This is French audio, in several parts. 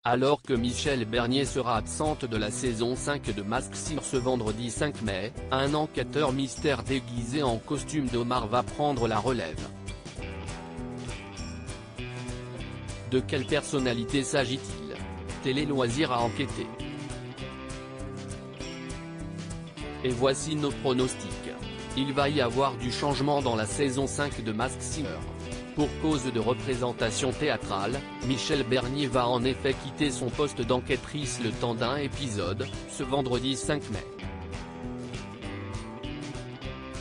Alors que Michel Bernier sera absente de la saison 5 de Masked Singer ce vendredi 5 mai, un enquêteur mystère déguisé en costume d'Omar va prendre la relève. De quelle personnalité s'agit-il? Télé Loisirs a enquêté. Et voici nos pronostics. Il va y avoir du changement dans la saison 5 de Masked Singer. Pour cause de représentation théâtrale, Michel Bernier va en effet quitter son poste d'enquêtrice le temps d'un épisode, ce vendredi 5 mai.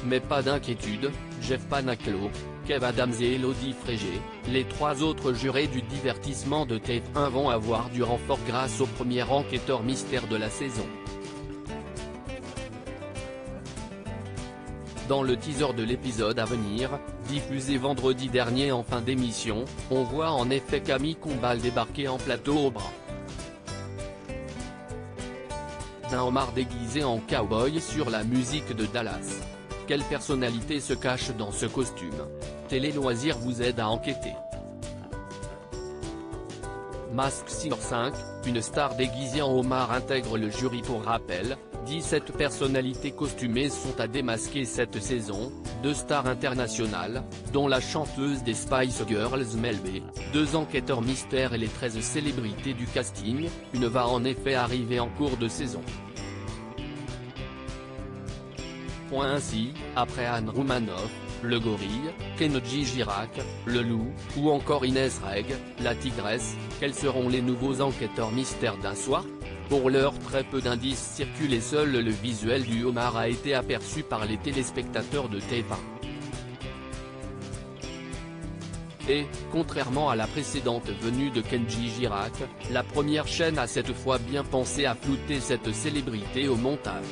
Mais pas d'inquiétude, Jeff Panaclo, Kev Adams et Elodie Frégé, les trois autres jurés du divertissement de TF1 vont avoir du renfort grâce au premier enquêteur mystère de la saison. Dans le teaser de l'épisode à venir, diffusé vendredi dernier en fin d'émission, on voit en effet Camille Combal débarquer en plateau au bras d'un homard déguisé en cow-boy sur la musique de Dallas. Quelle personnalité se cache dans ce costume? Télé Loisirs vous aide à enquêter. Masked Singer 5, une star déguisée en homard intègre le jury. Pour rappel, 17 personnalités costumées sont à démasquer cette saison, 2 stars internationales, dont la chanteuse des Spice Girls Mel B, 2 enquêteurs mystères et les 13 célébrités du casting, une va en effet arriver en cours de saison. Ainsi, après Anne Roumanoff, le gorille, Kenji Girac, le loup, ou encore Inès Reg, la tigresse, quels seront les nouveaux enquêteurs mystères d'un soir? Pour l'heure, très peu d'indices circulent et seul le visuel du homard a été aperçu par les téléspectateurs de TF1. Et, contrairement à la précédente venue de Kenji Girac, la première chaîne a cette fois bien pensé à flouter cette célébrité au montage.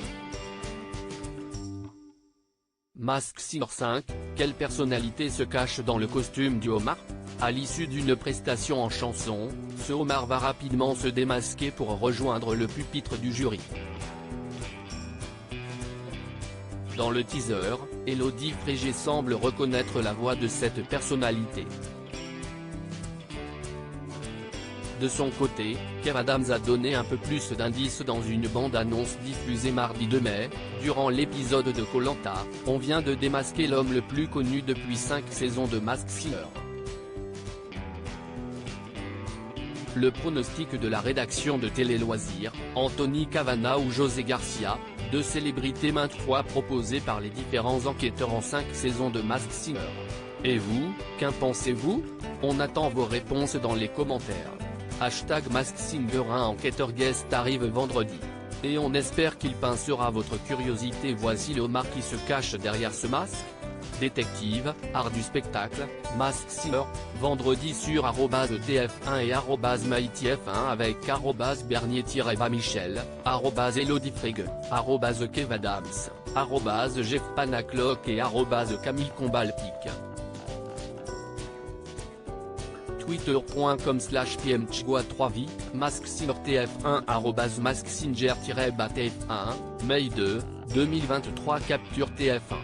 Masked Singer 5, quelle personnalité se cache dans le costume du homard? À l'issue d'une prestation en chanson, ce homard va rapidement se démasquer pour rejoindre le pupitre du jury. Dans le teaser, Elodie Frégé semble reconnaître la voix de cette personnalité. De son côté, Kev Adams a donné un peu plus d'indices dans une bande-annonce diffusée mardi 2 mai, durant l'épisode de Koh-Lanta, on vient de démasquer l'homme le plus connu depuis 5 saisons de Masked Singer. Le pronostic de la rédaction de Télé Loisirs, Anthony Cavana ou José Garcia, 2 célébrités maintes fois proposées par les différents enquêteurs en 5 saisons de Masked Singer. Et vous, qu'en pensez-vous? On attend vos réponses dans les commentaires. #Masked Singer 1 enquêteur guest arrive vendredi. Et on espère qu'il pincera votre curiosité. Voici le homard qui se cache derrière ce masque. Détective, art du spectacle, Masked Singer, vendredi sur @TF1 et @MyTF1 avec @Bernier-Michel, @Elodie Frégé, @Kev Adams, @Jeff Panacloc et @Camille Combalpic. Twitter.com/PMCHGOA3V, Masked Singer TF1 @MaskedSinger-TF1, Mai 2, 2023 Capture TF1.